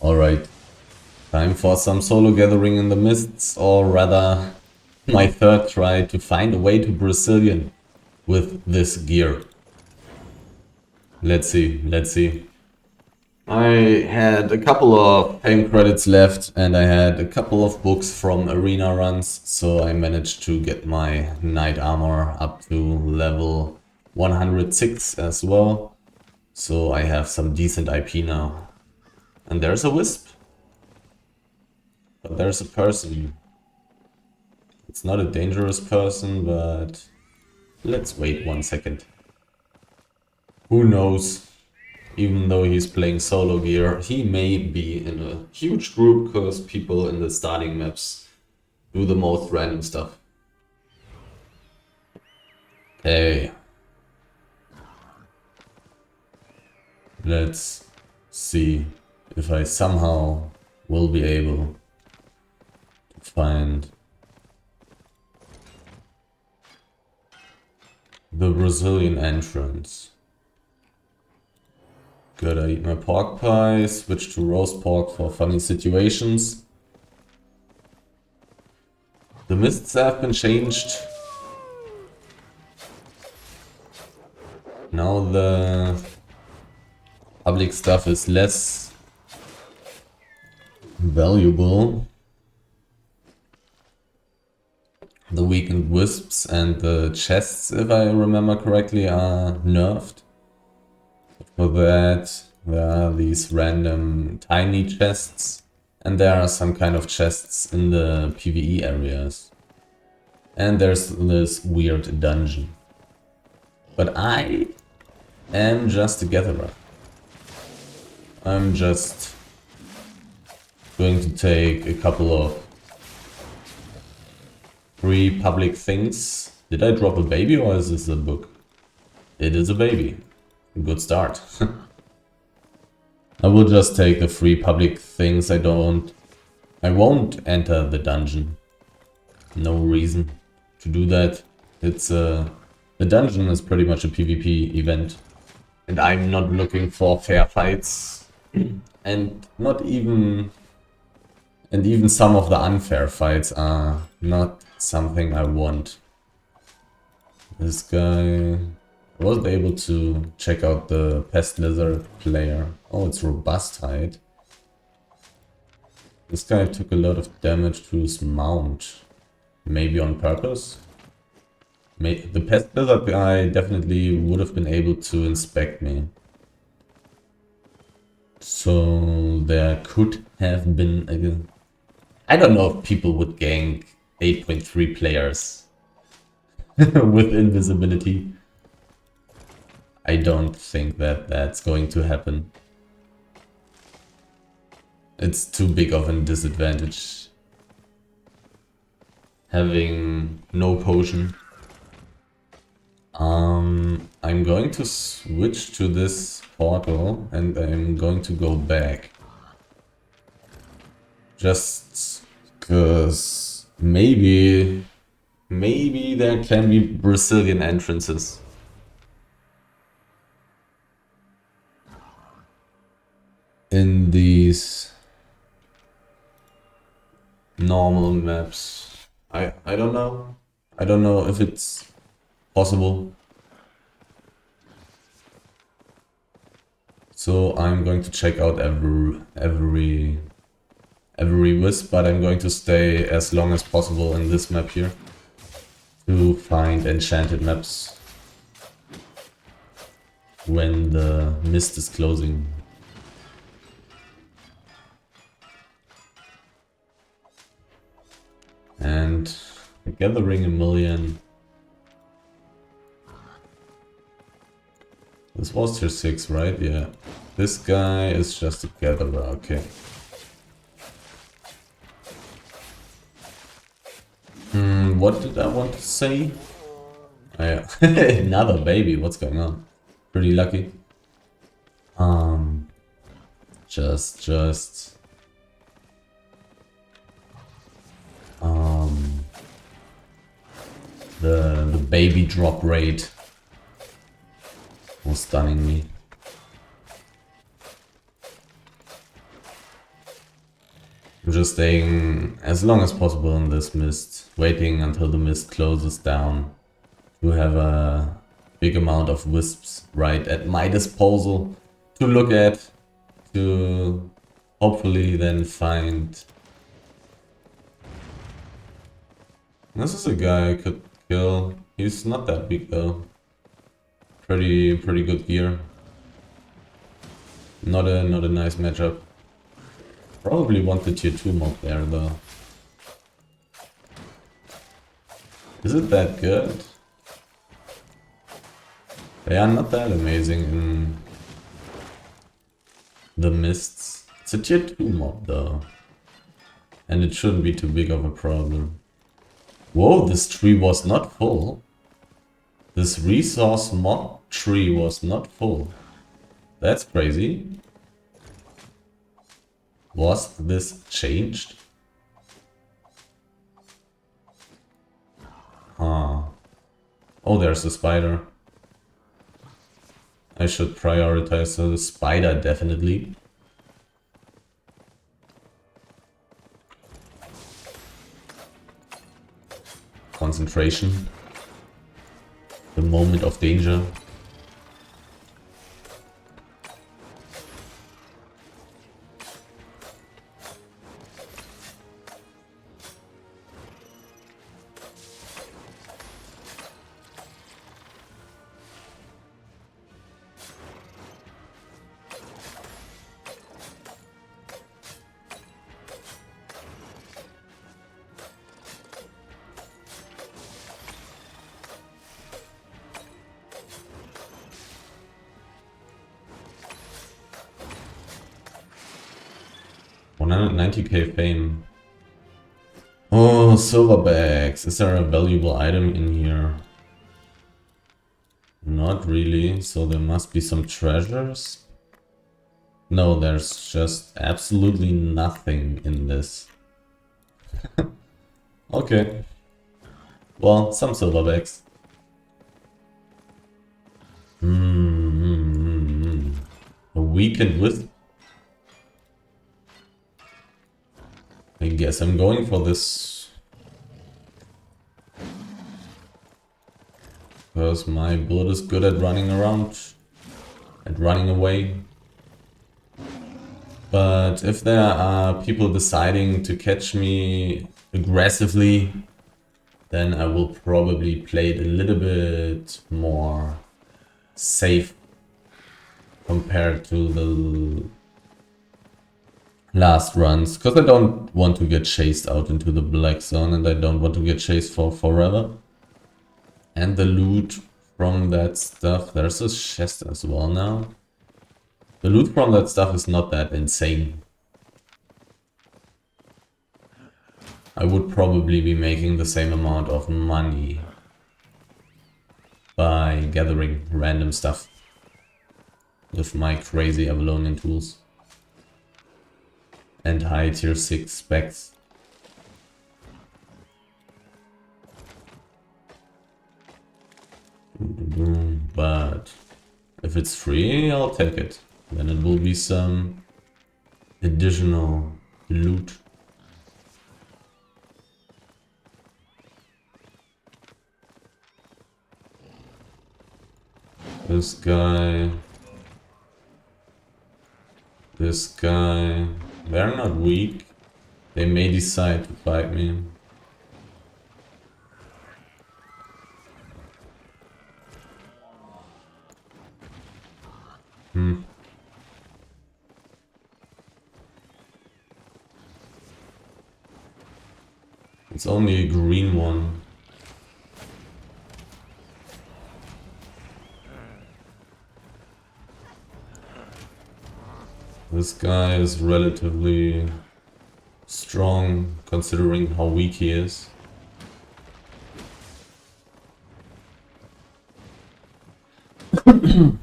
Alright, time for some solo gathering in the mists, or rather, my third try to find a way to Brecilien with this gear. Let's see, let's see. I had a couple of paying credits left and I had a couple of books from arena runs, so I managed to get my knight armor up to level 106 as well. So I have some decent IP now. And there's a wisp. But there's a person. It's not a dangerous person, but let's wait 1 second. Who knows? Even though he's playing solo gear, he may be in a huge group because people in the starting maps do the most random stuff. Hey. Let's see if I somehow will be able to find the Brecilien entrance. Gotta eat my pork pie, switch to roast pork for funny situations. The mists have been changed. Now the public stuff is less valuable. The weakened wisps and the chests, if I remember correctly, are nerfed. For that, there are these random tiny chests, and there are some kind of chests in the PvE areas. And there's this weird dungeon. But I am just a gatherer. I'm just going to take a couple of free public things. Did I drop a baby or is this a book? It is a baby. Good start. I will just take the free public things. I won't enter the dungeon. No reason to do that. It's the dungeon is pretty much a PvP event. And I'm not looking for fair fights. And even some of the unfair fights are not something I want. This guy... I wasn't able to check out the Pest Lizard player. Oh, it's robust height. This guy took a lot of damage to his mount. Maybe on purpose? The Pest Lizard guy definitely would have been able to inspect me. So there could have been I don't know if people would gank 8.3 players with invisibility. I don't think that that's going to happen. It's too big of a disadvantage. Having no potion. I'm going to switch to this portal and I'm going to go back. Just because maybe there can be Brecilien entrances. In these normal maps. I don't know. I don't know if it's possible. So I'm going to check out every wisp, but I'm going to stay as long as possible in this map here to find enchanted maps when the mist is closing. And gathering 1,000,000. This was tier 6, right? Yeah. This guy is just a gatherer, okay. What did I want to say? Oh, yeah. Another baby, what's going on? Pretty lucky. Just the baby drop rate was stunning me. I'm just staying as long as possible in this mist, waiting until the mist closes down to have a big amount of wisps right at my disposal to look at, to hopefully then find... This is a guy I could kill. He's not that big though. Pretty good gear. Not a nice matchup. Probably want the tier 2 mob there though. Is it that good? They are not that amazing in the mists. It's a tier 2 mob though. And it shouldn't be too big of a problem. Whoa, this tree was not full. This resource mod tree was not full. That's crazy. Was this changed? Huh. Oh, there's a spider. I should prioritize the spider, definitely. Concentration. The moment of danger. $190k fame. Oh, silverbacks. Is there a valuable item in here? Not really, so there must be some treasures. No, there's just absolutely nothing in this. Okay. Well, some silverbacks. A weakened wisp. I guess I'm going for this. Because my bullet is good at running around. At running away. But if there are people deciding to catch me aggressively, then I will probably play it a little bit more safe compared to the last runs, because I don't want to get chased out into the black zone and I don't want to get chased for forever. And the loot from that stuff, there's a chest as well now. The loot from that stuff is not that insane. I would probably be making the same amount of money by gathering random stuff with my crazy Avalonian tools and high tier 6 specs. But if it's free, I'll take it. Then it will be some additional loot. This guy, they're not weak. They may decide to fight me. It's only a green one. This guy is relatively strong considering how weak he is. The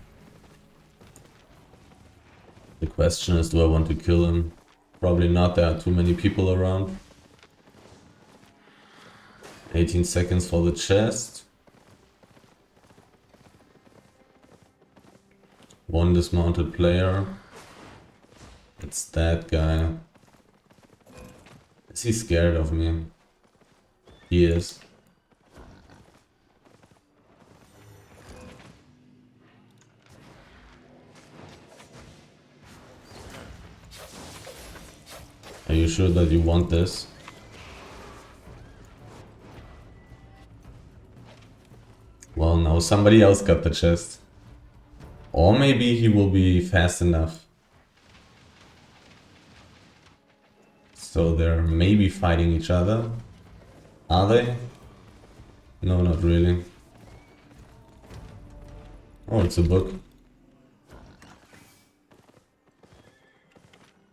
question is, do I want to kill him? Probably not, there are too many people around. 18 seconds for the chest. One dismounted player. It's that guy. Is he scared of me? He is. Are you sure that you want this? Well, now somebody else got the chest. Or maybe he will be fast enough. So they're maybe fighting each other. Are they? No, not really. Oh, it's a book.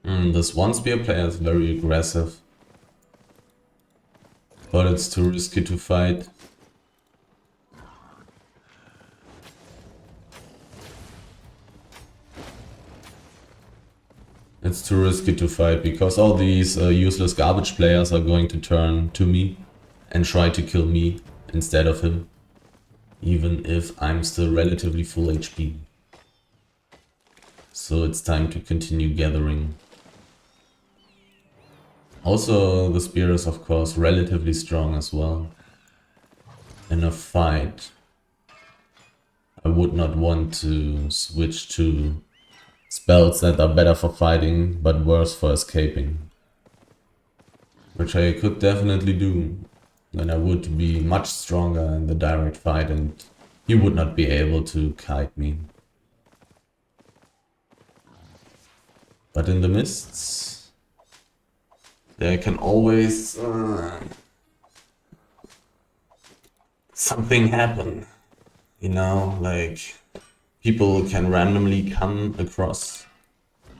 This one spear player is very aggressive. But it's too risky to fight. It's too risky to fight because all these useless garbage players are going to turn to me and try to kill me instead of him. Even if I'm still relatively full HP. So it's time to continue gathering. Also, the spear is of course relatively strong as well. In a fight, I would not want to switch to spells that are better for fighting, but worse for escaping. Which I could definitely do. Then I would be much stronger in the direct fight and he would not be able to kite me. But in the mists, there can always something happen. You know, like people can randomly come across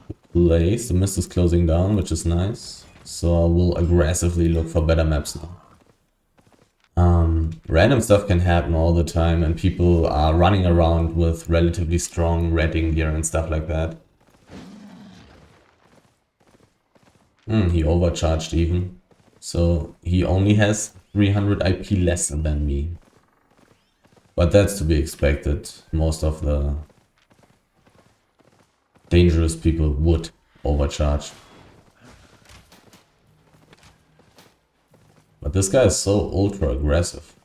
the place. The mist is closing down, which is nice. So I will aggressively look for better maps now. Random stuff can happen all the time and people are running around with relatively strong rating gear and stuff like that. He overcharged even. So he only has 300 IP less than me. But that's to be expected. Most of the dangerous people would overcharge. But this guy is so ultra aggressive.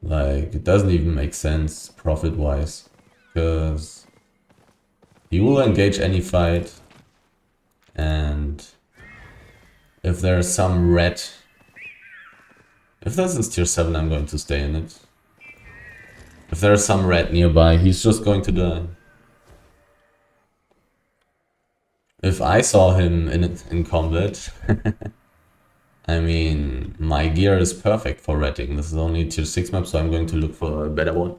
Like, it doesn't even make sense profit-wise. Because he will engage any fight. And if there's some red... If this is tier 7, I'm going to stay in it. If there's some red nearby, he's just going to die. If I saw him in combat, I mean, my gear is perfect for ratting. This is only tier 6 map, so I'm going to look for a better one.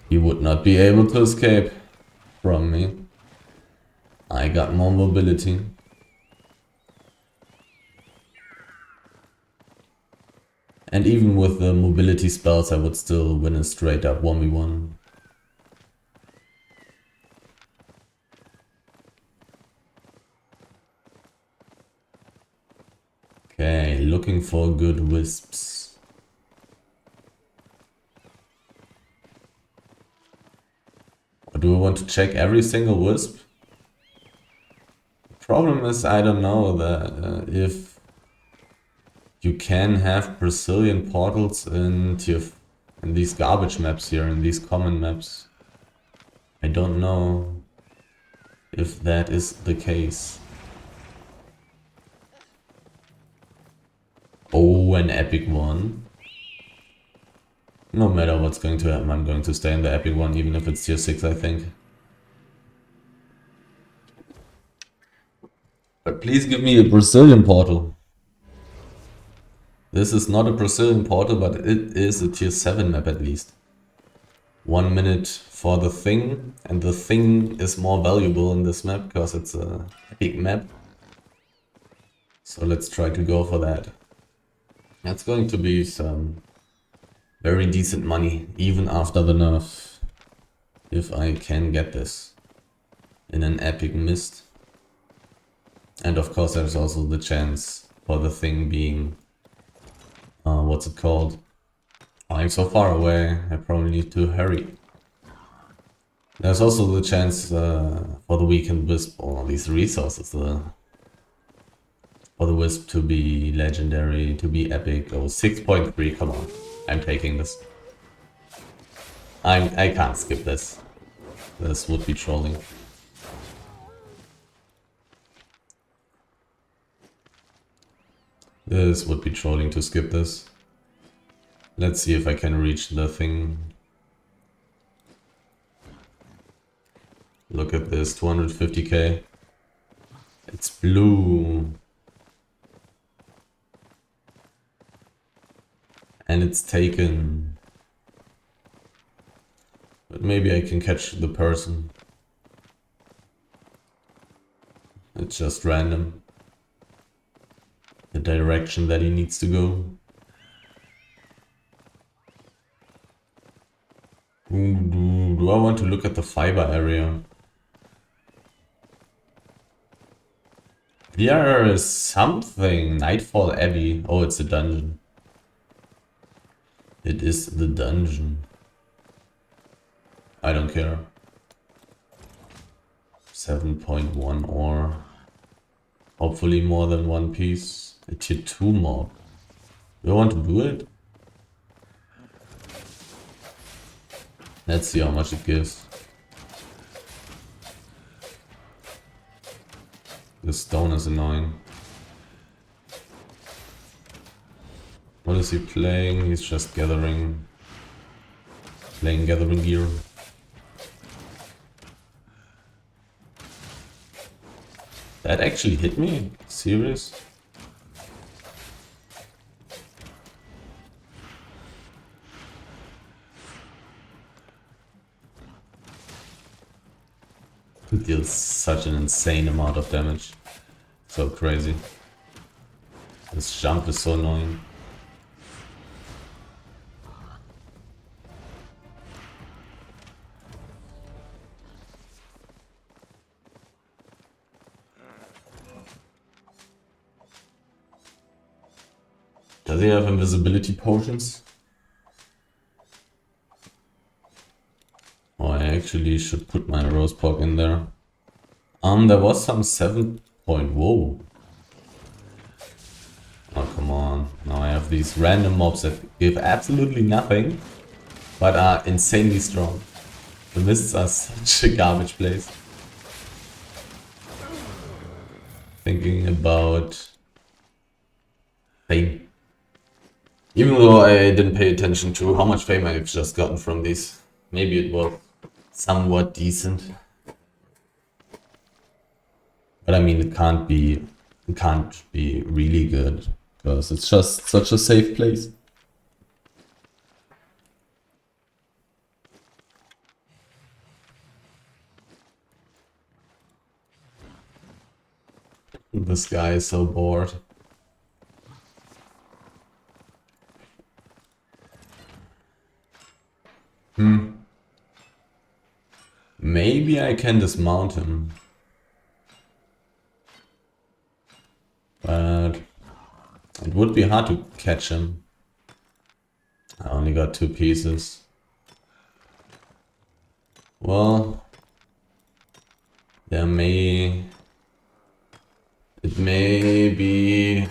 He would not be able to escape from me. I got more mobility. And even with the mobility spells, I would still win a straight up 1v1. Okay, looking for good wisps. Or do I want to check every single wisp? The problem is, I don't know that if you can have Brecilien portals in these garbage maps here, in these common maps. I don't know if that is the case. Oh, an epic one. No matter what's going to happen, I'm going to stay in the epic one, even if it's tier 6, I think. But please give me a Brecilien portal. This is not a Brecilien portal, but it is a tier 7 map at least. 1 minute for the thing, and the thing is more valuable in this map because it's a epic map. So let's try to go for that. That's going to be some very decent money, even after the nerf, if I can get this in an epic mist. And of course there's also the chance for the thing being, what's it called? I'm so far away, I probably need to hurry. There's also the chance for the weakened wisp or these resources for the wisp to be legendary, to be epic. Oh, 6.3, come on. I'm taking this. I can't skip this. This would be trolling. This would be trolling to skip this. Let's see if I can reach the thing. Look at this, 250k. It's blue. And it's taken. But maybe I can catch the person. It's just random. The direction that he needs to go. Ooh, do I want to look at the fiber area? There is something. Nightfall Abbey. Oh, it's a dungeon. It is the dungeon. I don't care. 7.1 ore. Hopefully more than one piece. A tier 2 mob. Do I want to do it? Let's see how much it gives. The stone is annoying. What is he playing? He's just gathering. Playing gathering gear. That actually hit me? Serious? It deals such an insane amount of damage. So crazy. This jump is so annoying. Does he have invisibility potions? Oh, I actually should put my rose pork in there. There was some 7 point. Whoa. Oh, come on. Now I have these random mobs that give absolutely nothing, but are insanely strong. The mists are such a garbage place. Thinking about fame. Even though I didn't pay attention to how much fame I've just gotten from these. Maybe it was somewhat decent. But I mean, it can't be really good because it's just such a safe place. This guy is so bored. Maybe I can dismount him. But it would be hard to catch him. I only got 2 pieces. Well, it may be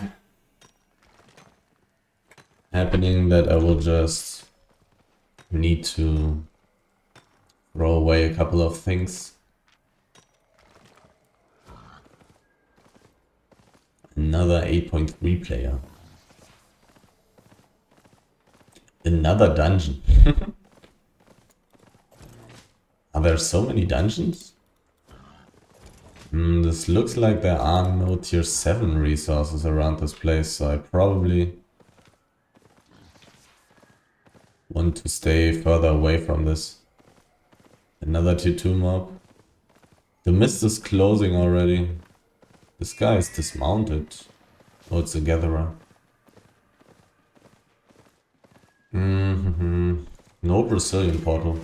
happening that I will just need to throw away a couple of things. Another 8.3 player. Another dungeon. Are there so many dungeons? This looks like there are no tier 7 resources around this place, so I probably want to stay further away from this. Another tier 2 mob. The mist is closing already. This guy is dismounted. Oh, it's a gatherer. No Brecilien portal.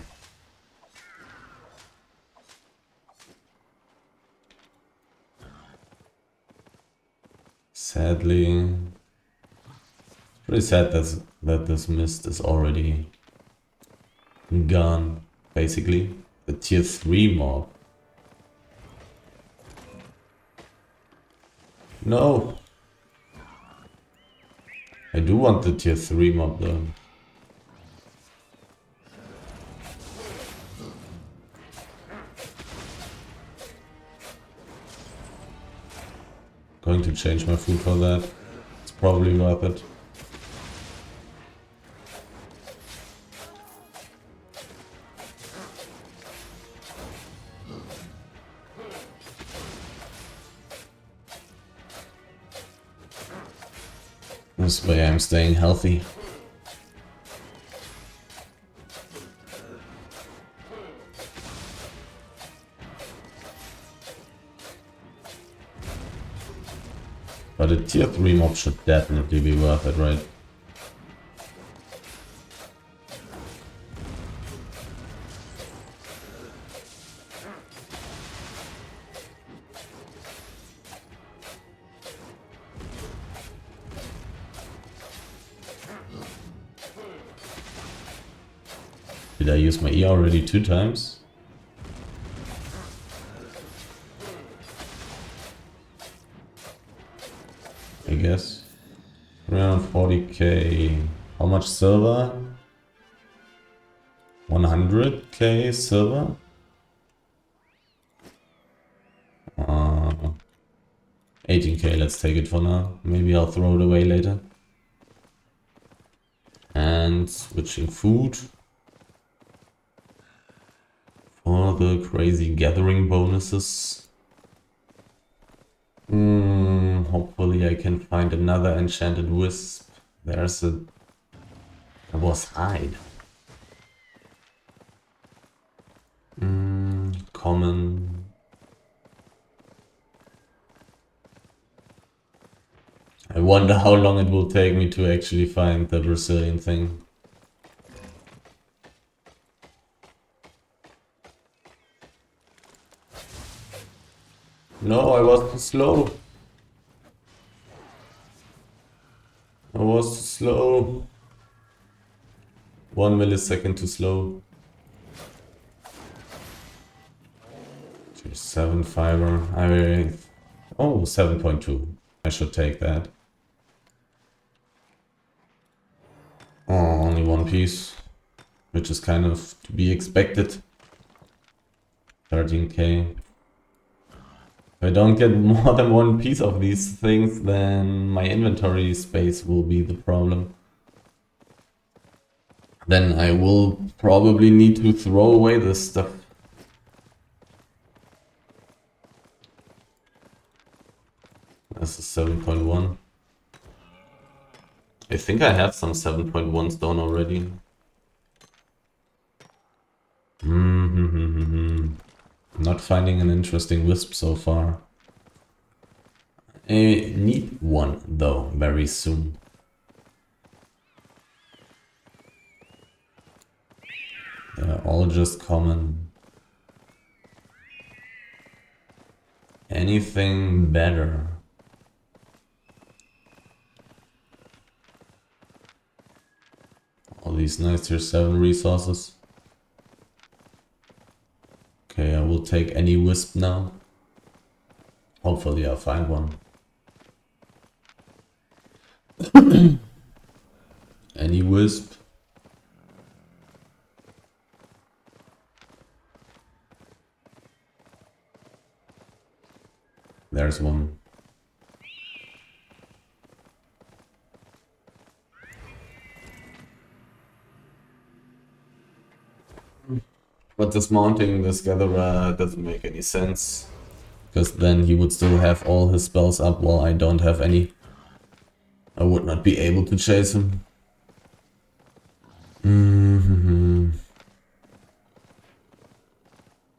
Sadly. Pretty sad that this mist is already gone, basically. The tier 3 mob. No! I do want the tier 3 mob though. Going to change my food for that. It's probably worth it. This way I'm staying healthy. But a tier 3 mob should definitely be worth it, right? Did I use my E already 2 times? I guess. Around 40k. How much silver? 100k silver? 18k, let's take it for now. Maybe I'll throw it away later. And switching food. For the crazy gathering bonuses. Hopefully I can find another enchanted wisp. There's a... There was hide. Common. I wonder how long it will take me to actually find the Brecilien thing. No, I was too slow. I was too slow. 1 millisecond too slow. 7 fiber. Oh, 7.2. I should take that. Oh, only 1 piece, which is kind of to be expected. 13k. If I don't get more than 1 piece of these things, then my inventory space will be the problem. Then I will probably need to throw away this stuff. This is 7.1. I think I have some 7.1 stone already. Not finding an interesting wisp so far. I need one though, very soon. They're all just common. Anything better? All these nice tier 7 resources. Okay, I will take any wisp now. Hopefully I'll find one. Any wisp. There's one. But dismounting this gatherer doesn't make any sense. Because then he would still have all his spells up while I don't have any. I would not be able to chase him.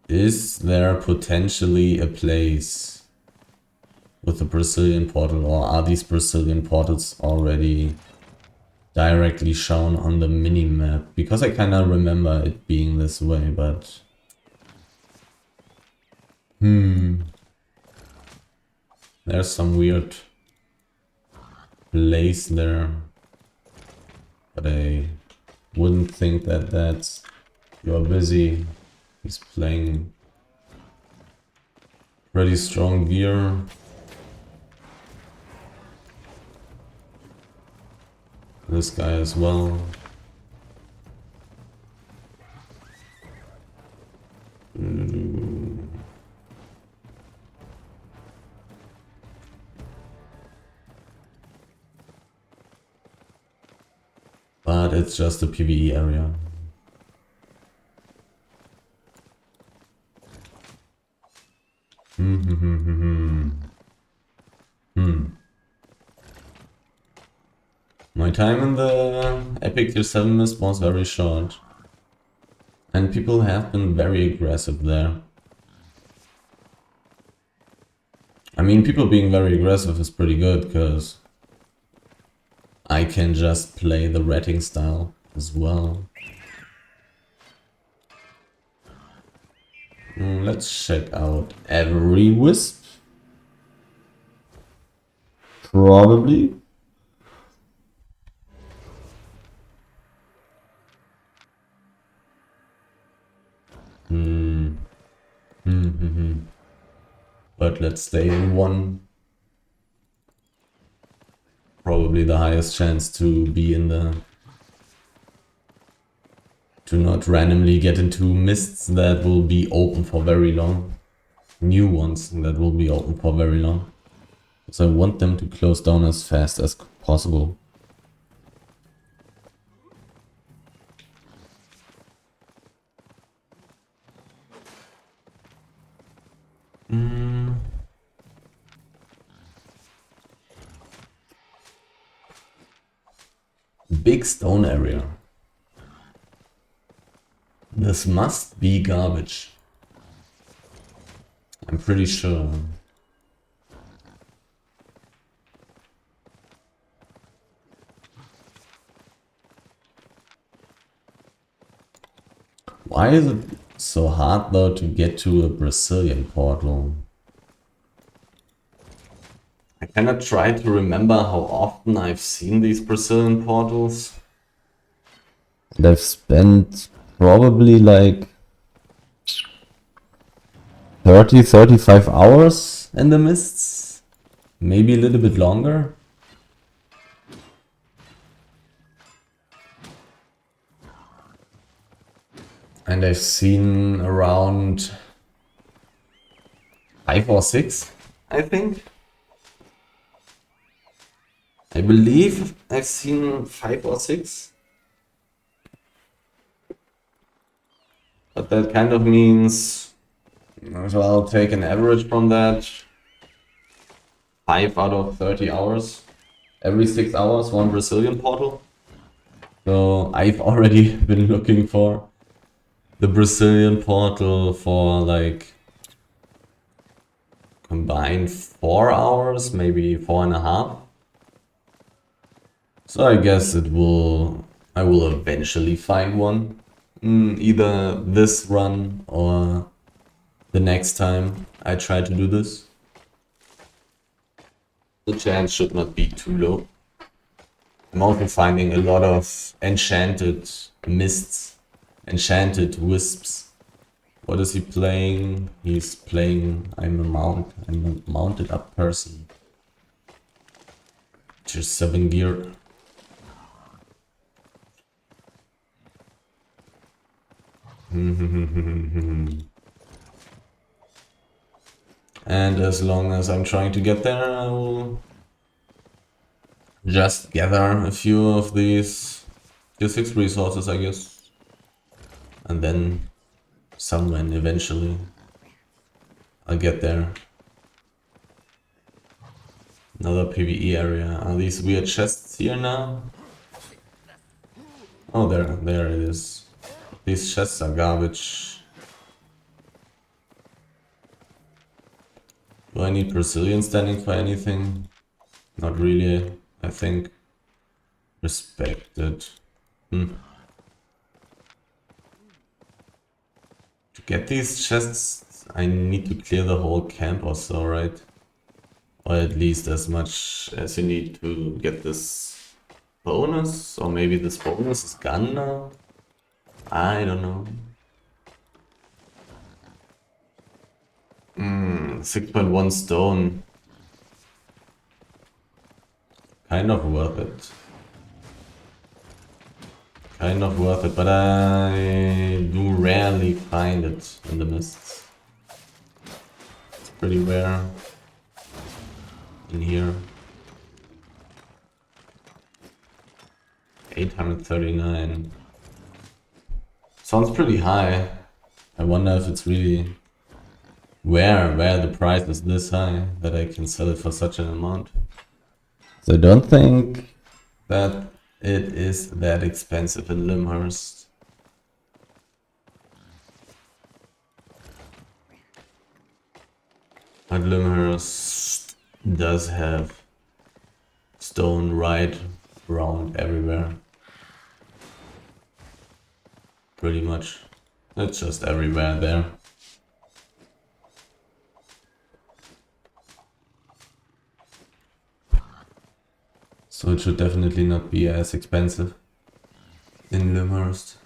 Is there potentially a place with the Brecilien portal, or are these Brecilien portals already directly shown on the minimap? Because I kinda remember it being this way, but... There's some weird place there. But I wouldn't think that that's... You're busy. He's playing pretty strong gear. This guy as well. But it's just a PvE area. My time in the Epic Tier 7 mist was very short. And people have been very aggressive there. I mean, people being very aggressive is pretty good, because I can just play the ratting style as well. Let's check out every wisp. Probably. But let's stay in one. Probably the highest chance to be in the... to not randomly get into mists that will be open for very long. New ones that will be open for very long. So I want them to close down as fast as possible. Big stone area. This must be garbage. I'm pretty sure. Why is it so hard though to get to a Brecilien portal? I cannot try to remember how often I've seen these Brecilien portals. And I've spent probably like 35 hours in the mists. Maybe a little bit longer. And I've seen around 5 or 6, I think. I believe I've seen 5 or 6. But that kind of means, so I'll take an average from that. 5 out of 30 hours. Every 6 hours, one Brecilien portal. So I've already been looking for the Brecilien portal for like combined 4 hours, maybe 4.5. So I guess I will eventually find one. Either this run or the next time I try to do this. The chance should not be too low. I'm also finding a lot of enchanted mists, enchanted wisps. What is he playing? He's playing I'm a mounted up person. Tier 7 gear. And as long as I'm trying to get there, I will just gather a few of these tier 6 resources, I guess. And then somewhere eventually I'll get there. Another PvE area. Are these weird chests here now? Oh, there it is. These chests are garbage. Do I need Brecilien standing for anything? Not really, I think. Respected. To get these chests, I need to clear the whole camp or so, right? Or at least as much as you need to get this bonus. Or maybe this bonus is gone now? I don't know. 6.1 stone. Kind of worth it. Kind of worth it, but I do rarely find it in the mists. It's pretty rare in here. 839. Sounds pretty high. I wonder if it's really where the price is this high that I can sell it for such an amount. So I don't think that it is that expensive in Limhurst. But Limhurst does have stone right around everywhere. Pretty much. It's just everywhere there. So it should definitely not be as expensive in Limhurst.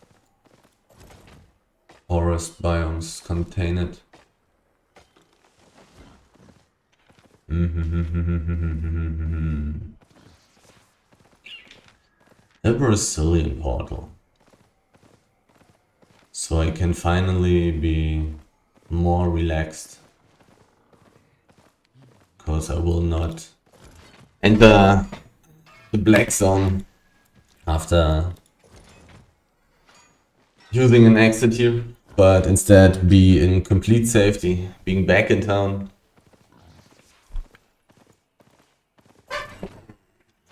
Forest biomes contain it. A Brecilien portal. So I can finally be more relaxed. Because I will not enter the black zone after using an exit here. But instead be in complete safety, being back in town.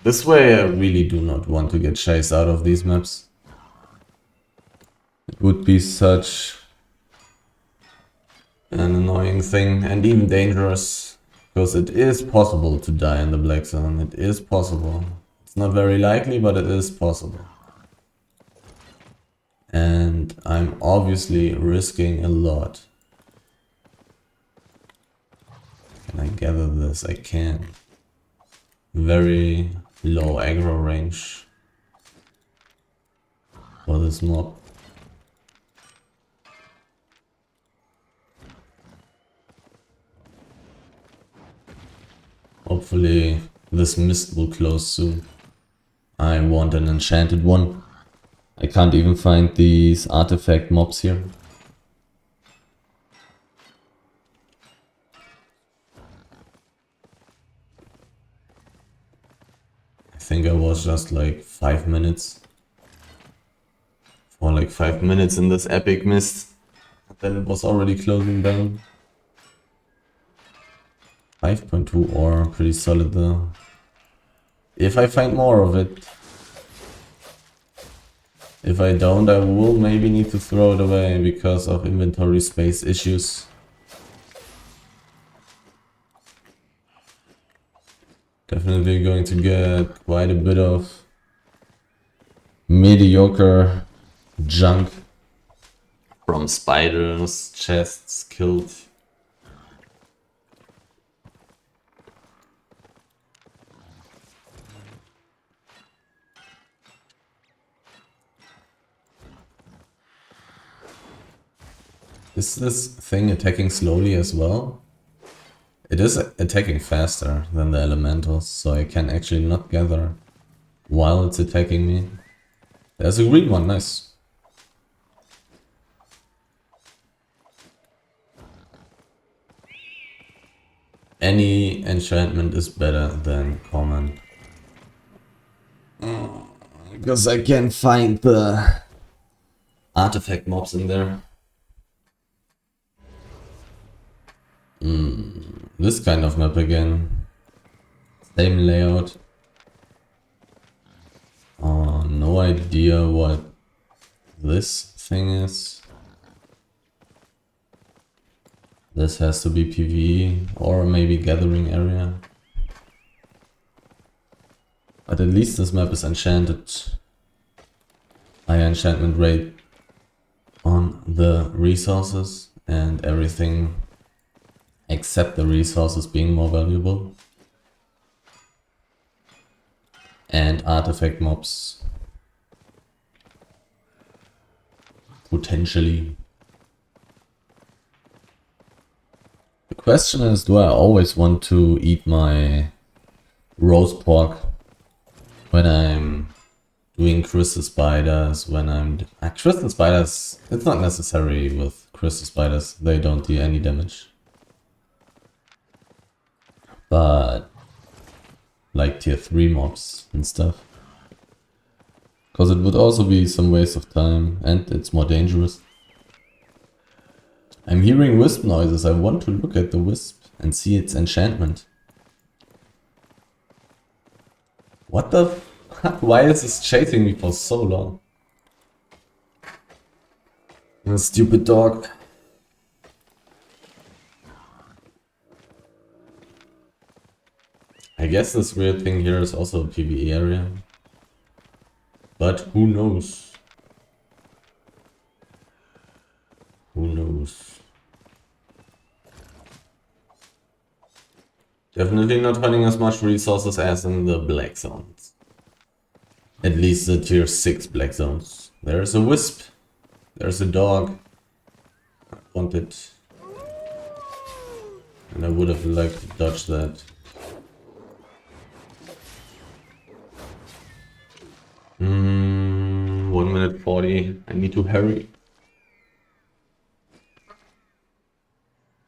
This way I really do not want to get chased out of these maps. It would be such an annoying thing and even dangerous. Because it is possible to die in the black zone. It is possible. It's not very likely, but it is possible. And I'm obviously risking a lot. Can I gather this? I can. Very low aggro range for this mob. Hopefully this mist will close soon. I want an enchanted one. I can't even find these artifact mobs here. I think I was just like 5 minutes. For like 5 minutes in this epic mist. Then it was already closing down. 5.2 ore, pretty solid though. If I find more of it. If I don't, I will maybe need to throw it away because of inventory space issues. Definitely going to get quite a bit of mediocre junk from spiders, chests killed. Is this thing attacking slowly as well? It is attacking faster than the elementals, so I can actually not gather while it's attacking me. There's a green one, nice. Any enchantment is better than common. Because I can find the artifact mobs in there. This kind of map again. Same layout. No idea what this thing is. This has to be PvE or maybe gathering area. But at least this map is enchanted. High enchantment rate on the resources and everything except the resources being more valuable. And artifact mobs. Potentially. The question is, do I always want to eat my roast pork when I'm doing crystal spiders, when I'm... crystal spiders, it's not necessary with crystal spiders, they don't do any damage. But like tier 3 mobs and stuff. Because it would also be some waste of time and it's more dangerous. I'm hearing wisp noises, I want to look at the wisp and see its enchantment. What the fuck? Why is this chasing me for so long? A stupid dog. I guess this weird thing here is also a PvE area. But who knows? Who knows? Definitely not finding as much resources as in the black zones. At least the tier 6 black zones. There's a wisp. There's a dog. I want it. And I would have liked to dodge that. 1 minute 40. I need to hurry.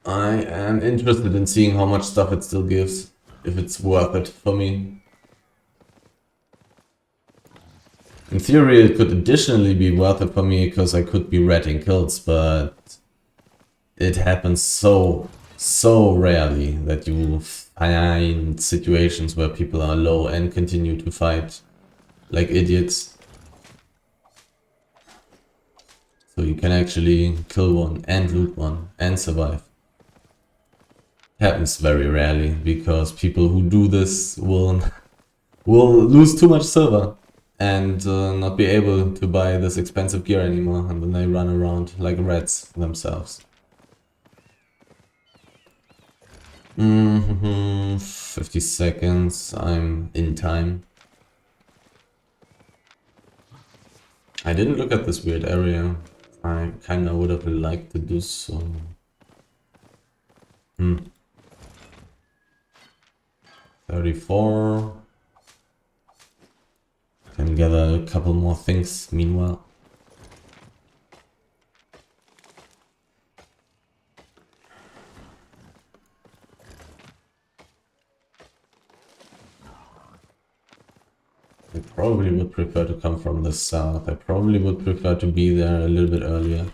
I am interested in seeing how much stuff it still gives. If it's worth it for me. In theory, it could additionally be worth it for me because I could be ratting kills, but it happens so rarely that you find situations where people are low and continue to fight like idiots. So you can actually kill one and loot one and survive. Happens very rarely because people who do this will lose too much silver and not be able to buy this expensive gear anymore, and then they run around like rats themselves. 50 seconds, I'm in time. I didn't look at this weird area. I kinda would have liked to do so. 34. Can gather a couple more things meanwhile. I probably would prefer to come from the south. I probably would prefer to be there a little bit earlier.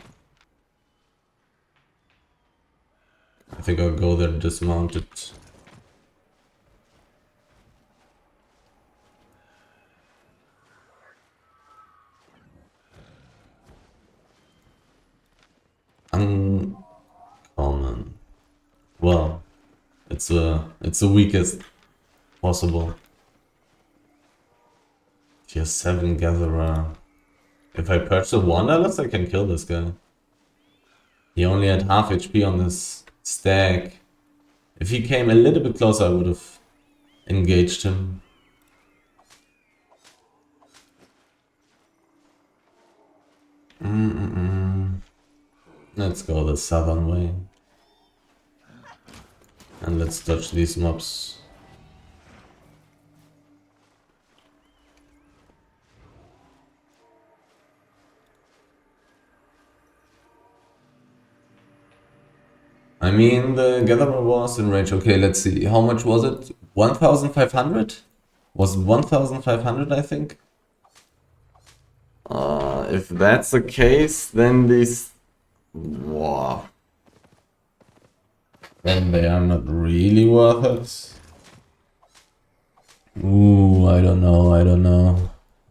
I think I'll go there dismounted. Uncommon. Well, it's the weakest possible. Tier 7 gatherer. If I purchase Wanderlust, I can kill this guy. He only had half HP on this stack. If he came a little bit closer, I would have engaged him. Let's go the southern way. And let's dodge these mobs. I mean, the gatherer was in range. Okay, let's see. How much was it? 1,500? Was it 1,500, I think? If that's the case, then these... Wow. Then they are not really worth it. Ooh, I don't know, I don't know.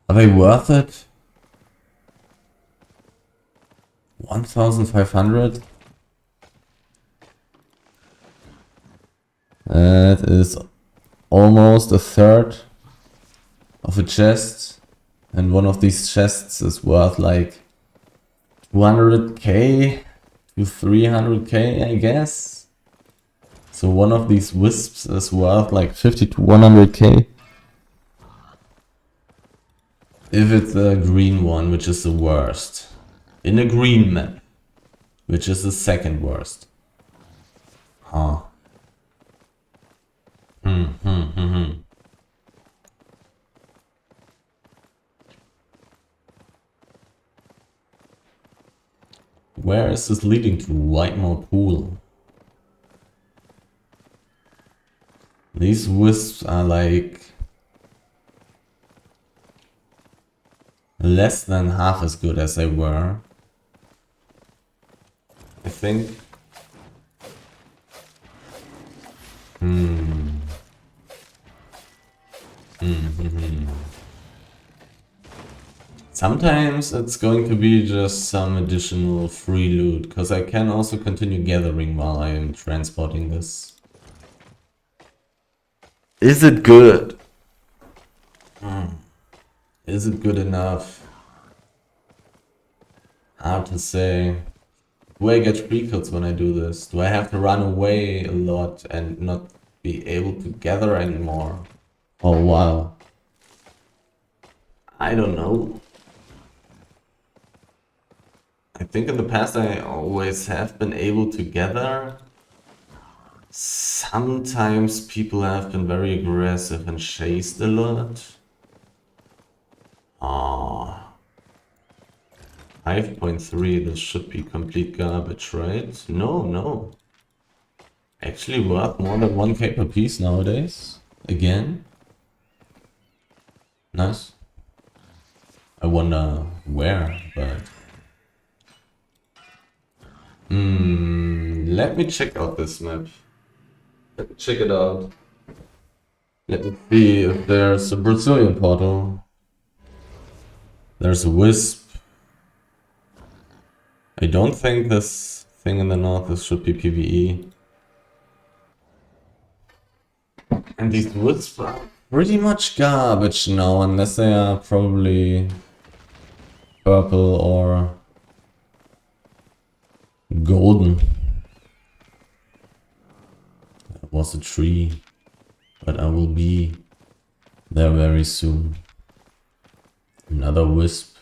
Are they worth it? 1,500? That is almost a third of a chest. And one of these chests is worth like 200k to 300k, I guess. So one of these wisps is worth like 50 to 100k. If it's a green one, which is the worst. In a green map, which is the second worst. Oh. Where is this leading to? Whitemore Pool. These wisps are like less than half as good as they were, I think. Sometimes it's going to be just some additional free loot, because I can also continue gathering while I am transporting this. Is it good? Is it good enough? Hard to say. Do I get free kills when I do this? Do I have to run away a lot and not be able to gather anymore? Oh wow. I don't know. I think in the past I always have been able to gather. Sometimes people have been very aggressive and chased a lot. Ah. 5.3, this should be complete garbage, right? No. Actually worth more than 1k per piece nowadays. Again. Nice. I wonder where, but... let me check out this map. Let me check it out. Let me see if there's a Brecilien portal. There's a wisp. I don't think this thing in the north should be PvE. And these wisps are pretty much garbage now, unless they are probably purple or golden. That was a tree, but I will be there very soon. Another wisp.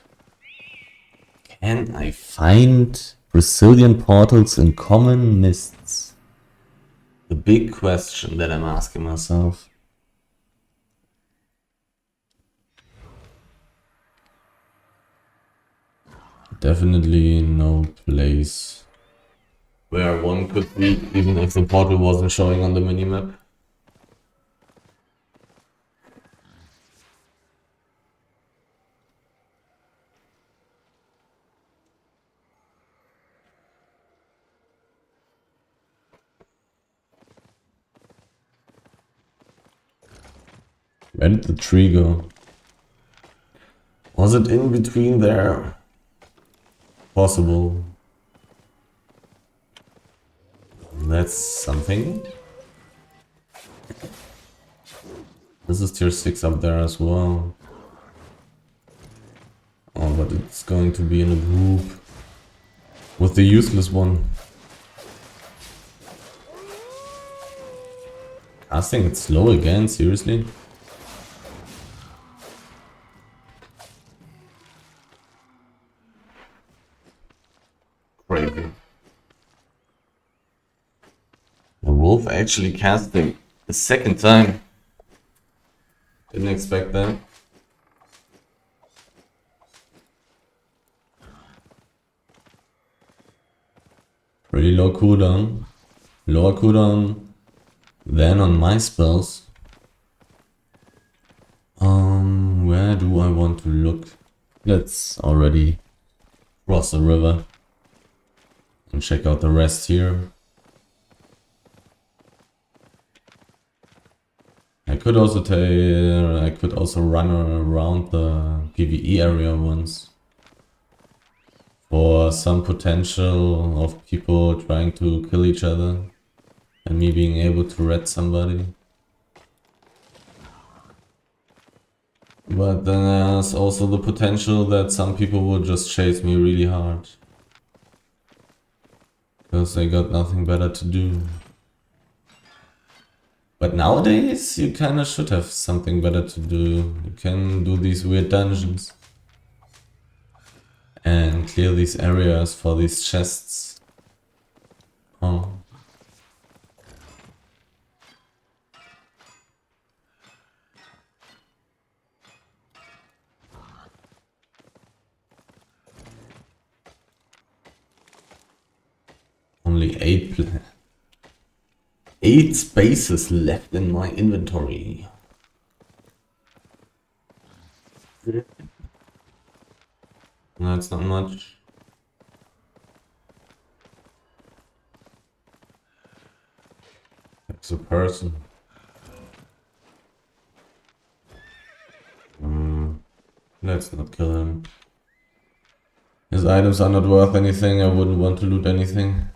Can I find Brecilien portals in common mists? The big question that I'm asking myself. Definitely no place where one could be, even if the portal wasn't showing on the minimap. Where did the tree go? Was it in between there? Possible. That's something. This is tier 6 up there as well. Oh, but it's going to be in a group with the useless one. Casting it slow again, seriously? Crazy. The wolf actually casting a second time. Didn't expect that. Pretty low cooldown. Lower cooldown than on my spells. Where do I want to look? Let's already cross the river and check out the rest here. I could also run around the PvE area once for some potential of people trying to kill each other and me being able to red somebody. But then there's also the potential that some people will just chase me really hard because they got nothing better to do. But nowadays you kinda should have something better to do. You can do these weird dungeons and clear these areas for these chests. Oh. only 8 spaces left in my inventory. That's not much. It's a person. Let's not kill him. His items are not worth anything. I wouldn't want to loot anything.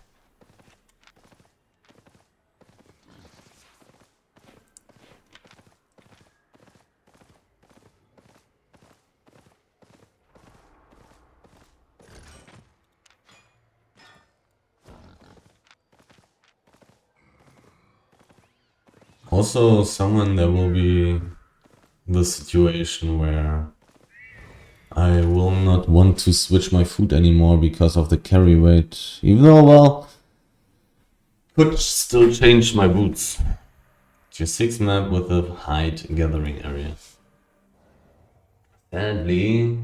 Also, someone there will be the situation where I will not want to switch my food anymore because of the carry weight. Even though, well, could still change my boots. Tier 6 map with a height gathering area. Sadly,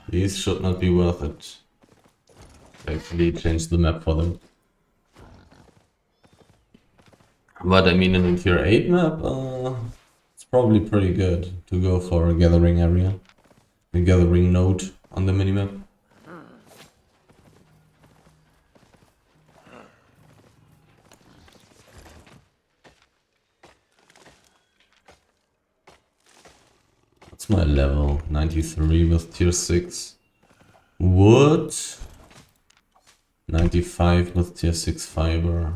these should not be worth it. Actually change the map for them. But I mean, in a tier 8 map, it's probably pretty good to go for a gathering area. A gathering node on the minimap. What's my level? 93 with tier 6 wood. 95 with tier 6 fiber.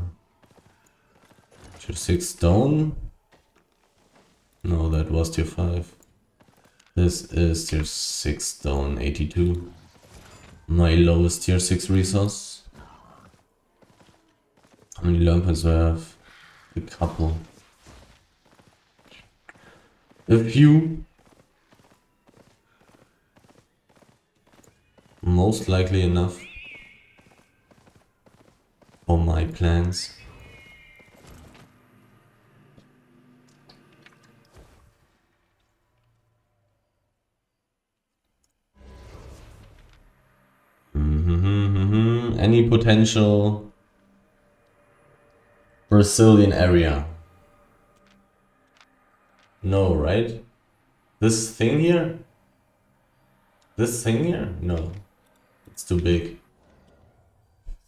Tier 6 stone? No, that was tier 5. This is tier 6 stone, 82. My lowest tier 6 resource. How many learn points do I have? A couple. A few. Most likely enough for my plans. Any potential Brecilien area? No, right? This thing here? This thing here? No. It's too big.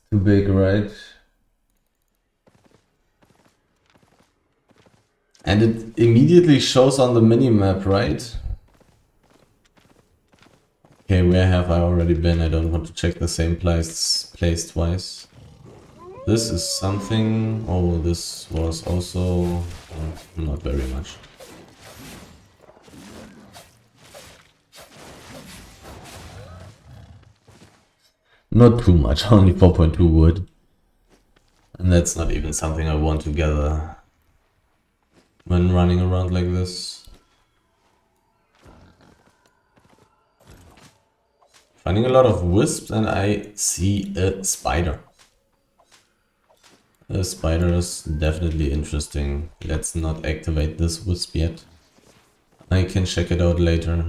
Too big, right? And it immediately shows on the minimap, right? Okay, where have I already been? I don't want to check the same place twice. This is something... Oh, this was also... not very much. Not too much, only 4.2 wood. And that's not even something I want to gather when running around like this. Finding a lot of wisps and I see a spider. A spider is definitely interesting. Let's not activate this wisp yet. I can check it out later.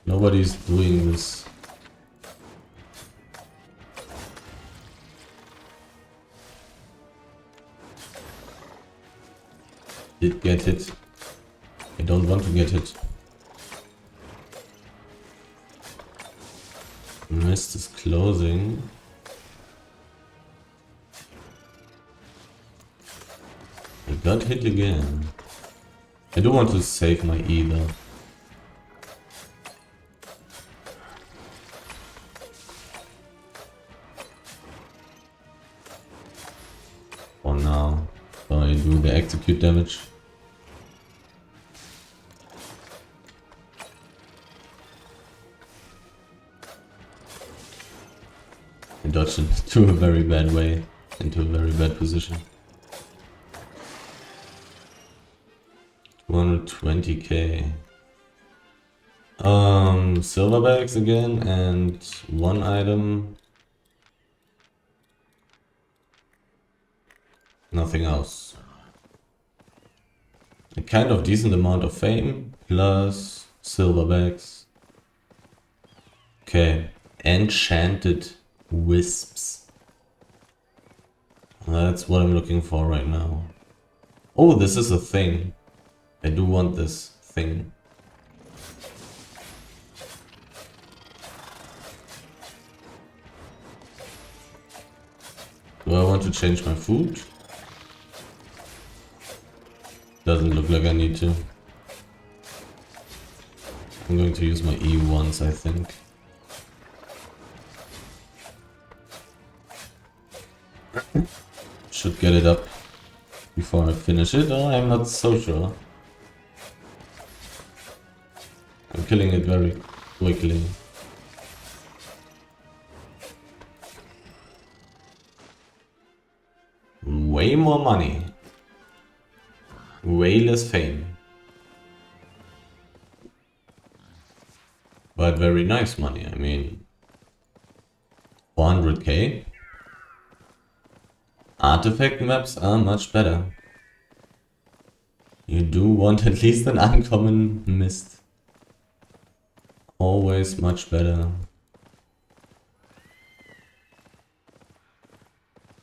Nobody's doing this. Did get hit. I don't want to get hit. Mist is closing. I got hit again. I do want to save my E though. For now. So I do the execute damage. I dodged into a very bad way, into a very bad position. 220k. Silverbacks again and one item. Nothing else. A kind of decent amount of fame plus silverbacks. Okay, enchanted Wisps. That's what I'm looking for right now. Oh, this is a thing. I do want this thing. Do I want to change my food? Doesn't look like I need to. I'm going to use my E once, I think. Should get it up before I finish it, or I'm not so sure. I'm killing it very quickly. Way more money. Way less fame. But very nice money, I mean... 400k? Artifact maps are much better. You do want at least an uncommon mist. Always much better.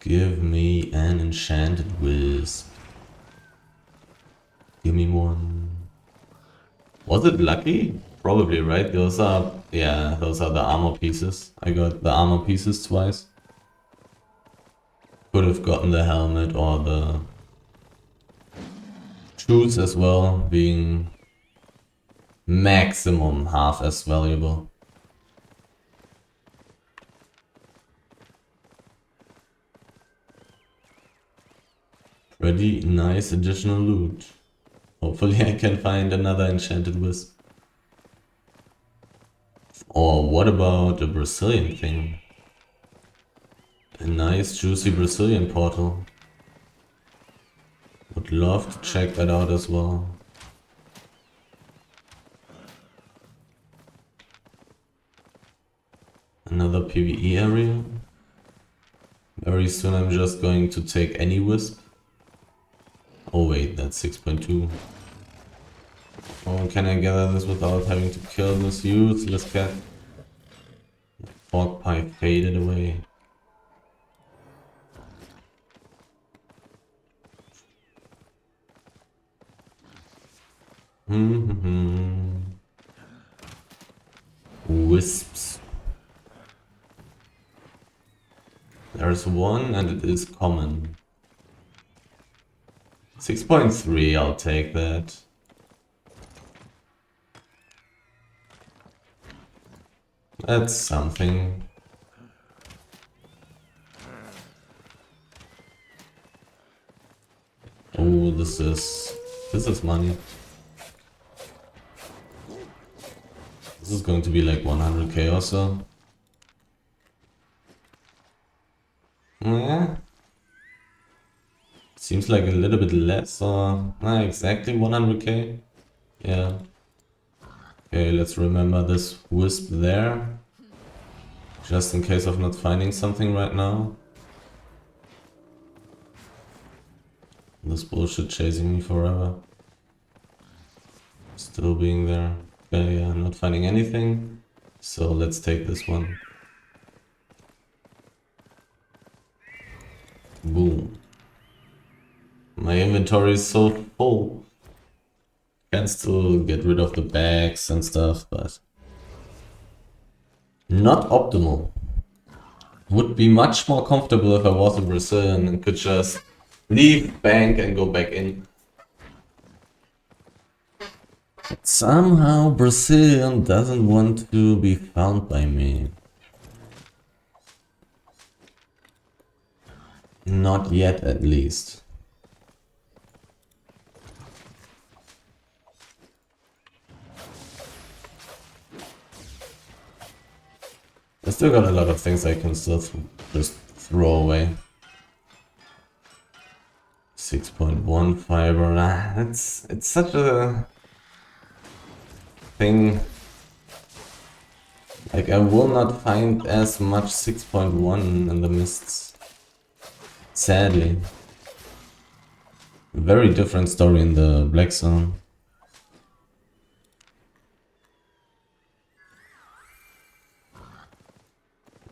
Give me an enchanted wisp. Give me one. Was it lucky? Probably, right? Those are... yeah, those are the armor pieces. I got the armor pieces twice. Could have gotten the helmet or the shoes as well, being maximum half as valuable. Pretty nice additional loot. Hopefully I can find another enchanted wisp. Or what about a Brecilien thing? A nice juicy Brecilien portal. Would love to check that out as well. Another PvE area. Very soon I'm just going to take any wisp. Oh wait, that's 6.2. Oh, can I gather this without having to kill this useless cat? Fork pie faded away. Wisps. There's one and it is common. 6.3, I'll take that. That's something. Oh, this is money. This is going to be like 100k or so. Yeah. Seems like a little bit less, or exactly 100k. Yeah. Okay, let's remember this wisp there. Just in case of not finding something right now. This bullshit chasing me forever. Still being there. Okay, yeah, not finding anything. So let's take this one. Boom. My inventory is so full. Can still get rid of the bags and stuff, but not optimal. Would be much more comfortable if I was in Brazil and could just leave bank and go back in. But somehow Brecilien doesn't want to be found by me. Not yet, at least. I still got a lot of things I can still just throw away. 6.1 fiber, it's such a thing. Like, I will not find as much 6.1 in the mists. Sadly. Very different story in the black zone.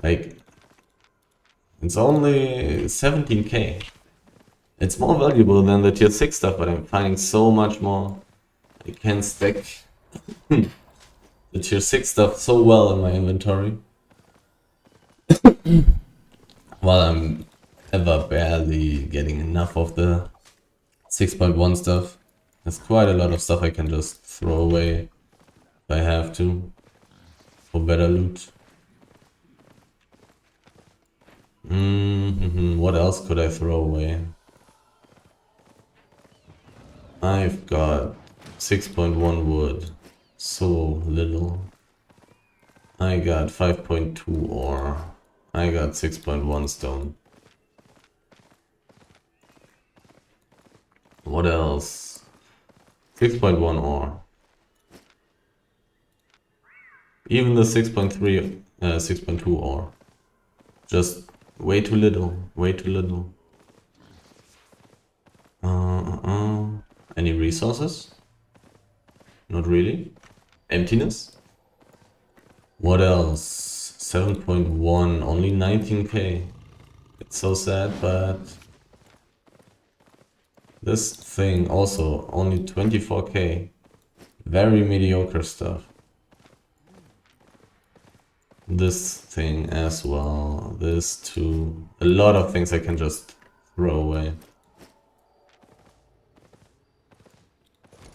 Like, It's only 17k. It's more valuable than the tier 6 stuff, but I'm finding so much more. I can stack the tier 6 stuff so well in my inventory. While I'm ever barely getting enough of the 6.1 stuff. There's quite a lot of stuff I can just throw away if I have to for better loot. What else could I throw away? I've got 6.1 wood. So little. I got 5.2 ore. I got 6.1 stone. What else? 6.1 ore. Even the 6.3, 6.2 ore. Just way too little. Way too little. Any resources? Not really. Emptiness? What else? 7.1, only 19k. It's so sad, but this thing also only 24k. Very mediocre stuff. This thing as well. This too. A lot of things I can just throw away.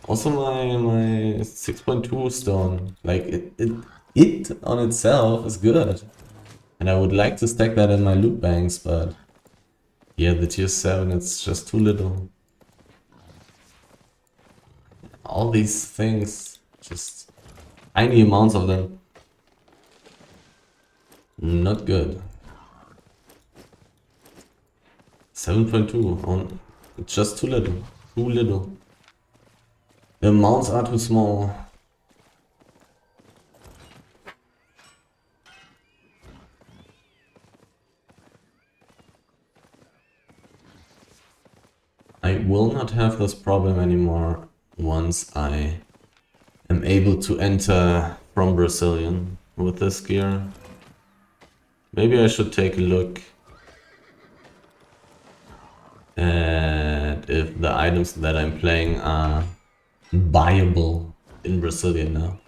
Also my 6.2 stone, like it on itself is good. And I would like to stack that in my loot banks, but yeah, the tier 7, it's just too little. All these things, just tiny amounts of them. Not good. 7.2 on, it's just too little. Too little. The amounts are too small. I will not have this problem anymore once I am able to enter from Brecilien with this gear. Maybe I should take a look at if the items that I'm playing are buyable in Brecilien now.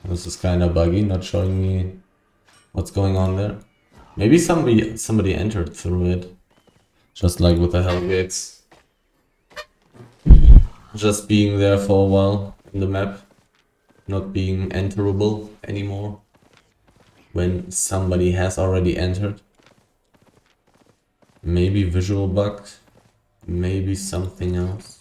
This is kind of buggy, not showing me what's going on there. Maybe somebody entered through it, just like with the Hellgates. Just being there for a while in the map, not being enterable anymore when somebody has already entered. Maybe visual bug, maybe something else.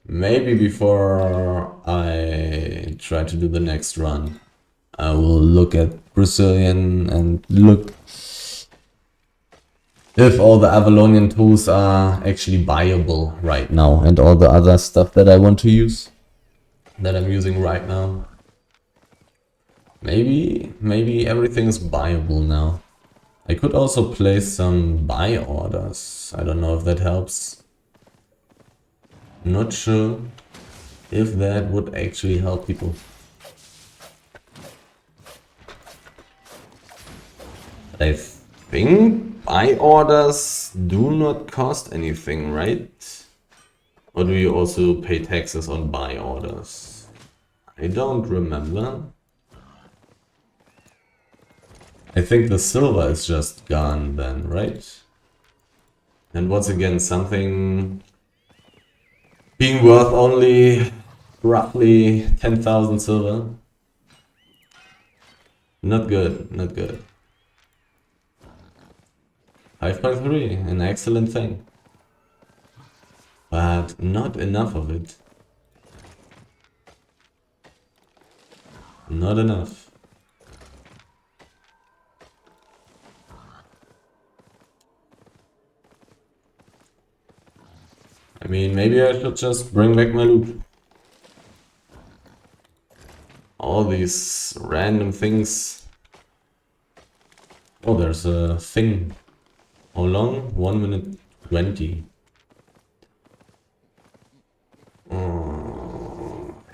Maybe before I try to do the next run, I will look at Brecilien and look if all the Avalonian tools are actually buyable right now and all the other stuff that I want to use, that I'm using right now. Maybe everything is buyable now. I could also place some buy orders. I don't know if that helps. Not sure if that would actually help people. I think buy orders do not cost anything, right? Or do you also pay taxes on buy orders? I don't remember. I think the silver is just gone then, right? And once again, something being worth only roughly 10,000 silver. Not good, not good. 5.3, an excellent thing. But not enough of it. Not enough. I mean, maybe I should just bring back my loot. All these random things. Oh, there's a thing. How long? 1 minute 20.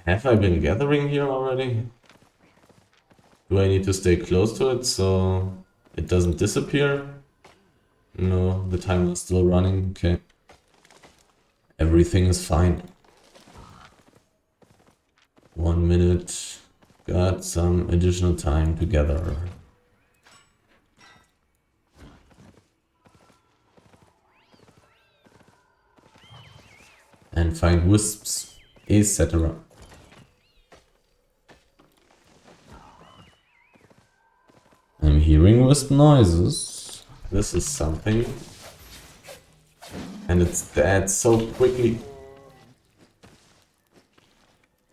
Have I been gathering here already? Do I need to stay close to it so it doesn't disappear? No, the timer is still running. Okay. Everything is fine. 1 minute. Got some additional time to gather. And find wisps, etc. I'm hearing wisp noises. This is something. And it's dead so quickly.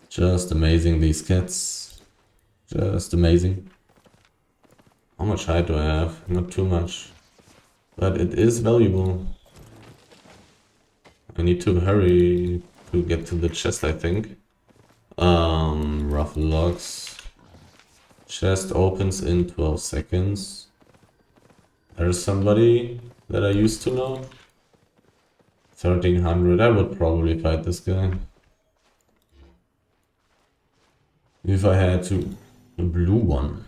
Just amazing, these cats. Just amazing. How much height do I have? Not too much. But it is valuable. I need to hurry to get to the chest, I think. Rough logs. Chest opens in 12 seconds. There's somebody that I used to know. 1300. I would probably fight this guy. If I had to. The blue one.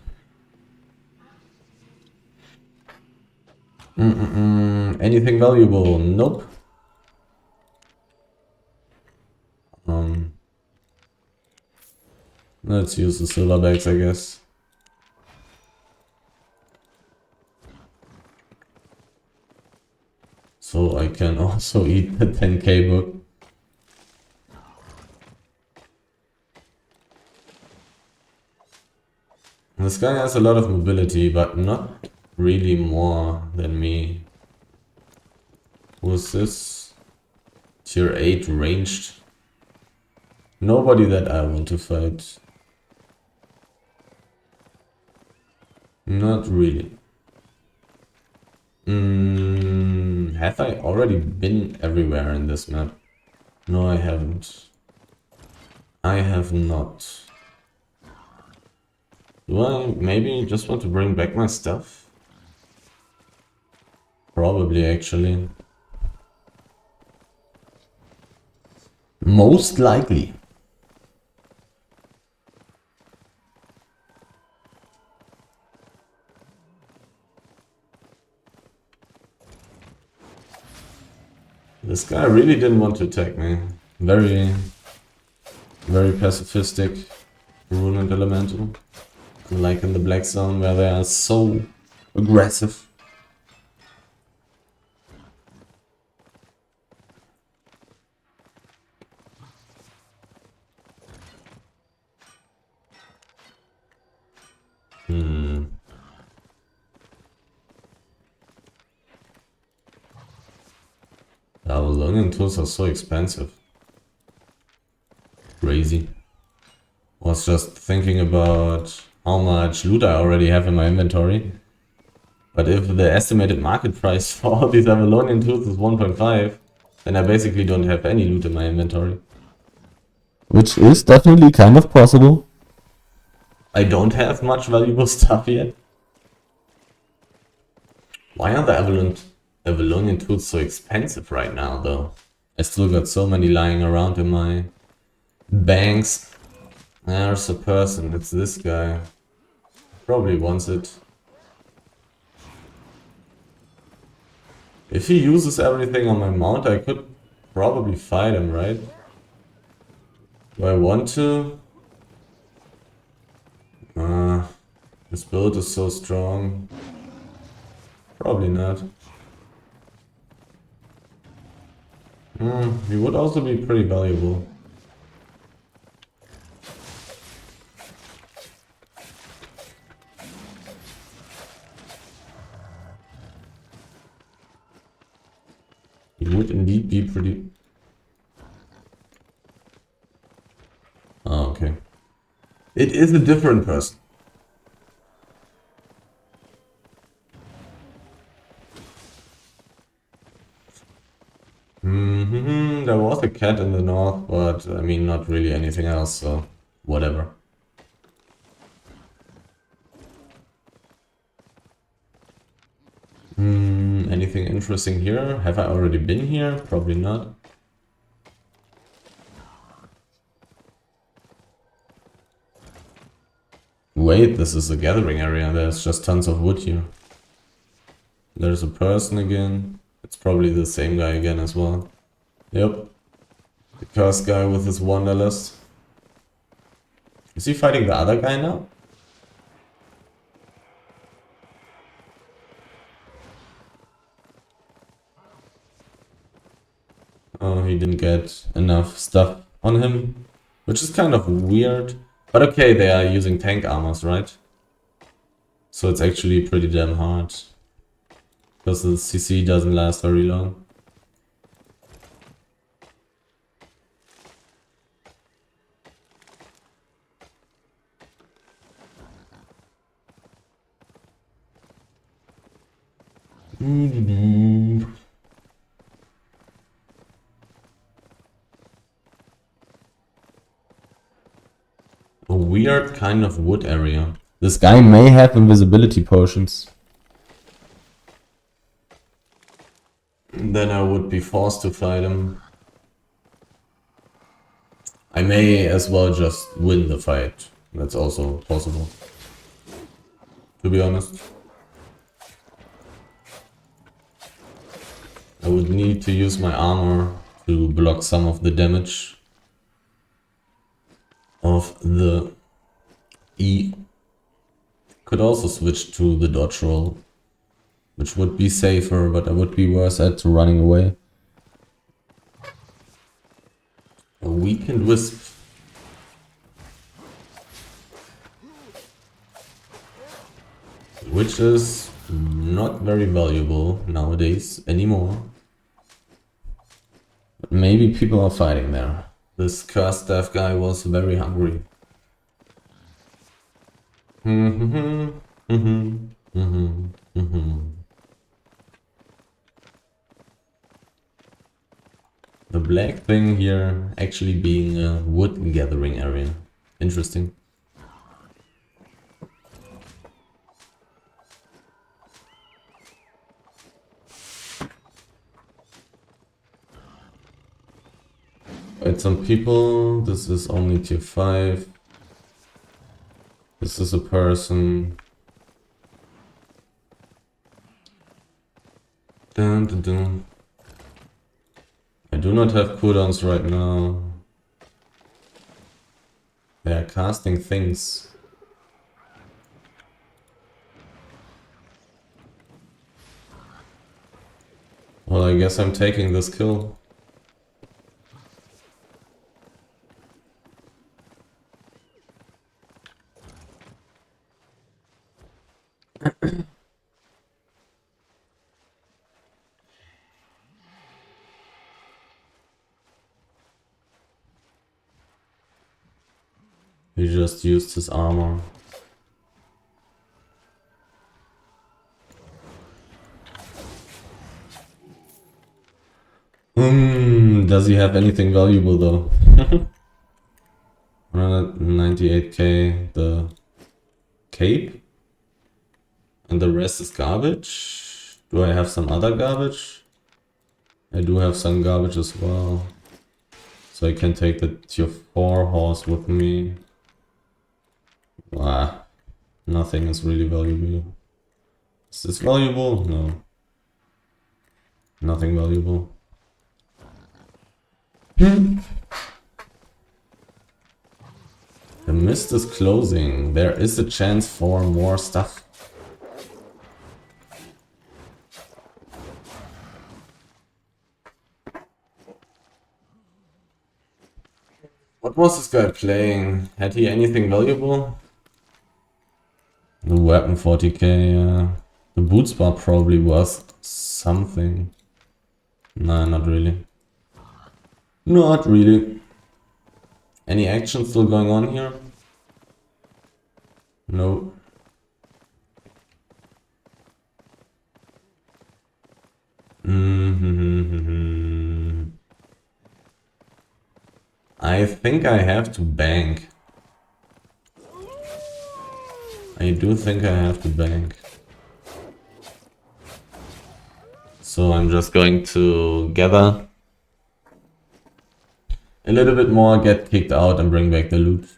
Anything valuable? Nope. Let's use the silver bags, I guess. So I can also eat the 10k book. This guy has a lot of mobility, but not really more than me. Who's this? Tier 8 ranged. Nobody that I want to fight. Not really. Have I already been everywhere in this map? No, I haven't. I have not. Do I maybe just want to bring back my stuff? Probably, actually. Most likely. This guy really didn't want to attack me. Very pacifistic. Ruined elemental. Like in the Black Zone where they are so aggressive. Albion tools are so expensive. Crazy. Was just thinking about how much loot I already have in my inventory. But if the estimated market price for all these Avalonian tools is 1.5, then I basically don't have any loot in my inventory. Which is definitely kind of possible. I don't have much valuable stuff yet. Why are the Avalonian tools so expensive right now, though? I still got so many lying around in my banks. There's a person, it's this guy. Probably wants it. If he uses everything on my mount, I could probably fight him, right? Do I want to? His build is so strong. Probably not. He would also be pretty valuable. He would indeed be pretty... Oh, okay. It is a different person. There was a cat in the north, but I mean, not really anything else, so whatever. Anything interesting here? Have I already been here? Probably not. Wait, this is a gathering area. There's just tons of wood here. There's a person again. It's probably the same guy again as well. Yep. The cursed guy with his wanderlust. Is he fighting the other guy now? Oh, he didn't get enough stuff on him, which is kind of weird. But okay, they are using tank armors, right? So it's actually pretty damn hard. Because the CC doesn't last very long. A weird kind of wood area. This guy may have invisibility potions. Then I would be forced to fight him. I may as well just win the fight. That's also possible. To be honest. I would need to use my armor to block some of the damage of the E. Could also switch to the dodge roll, which would be safer, but I would be worse at running away. A weakened wisp. Which is not very valuable nowadays anymore. But maybe people are fighting there. This cursed staff guy was very hungry. The black thing here actually being a wood gathering area. Interesting. Wait, some people, this is only tier 5. This is a person. Dun, dun, dun. I do not have cooldowns right now. They are casting things. Well, I guess I'm taking this kill. He just used his armor. Does he have anything valuable though? 198k, the cape? And the rest is garbage? Do I have some other garbage? I do have some garbage as well. So I can take the tier 4 horse with me. Ah, nothing is really valuable. Is this valuable? No. Nothing valuable. The mist is closing. There is a chance for more stuff. What was this guy playing? Had he anything valuable? The weapon 40k, the boots bar probably worth something. Nah, not really. Not really. Any action still going on here? No. I think I have to bank. I do think I have to bank. So I'm just going to gather a little bit more, get kicked out and bring back the loot.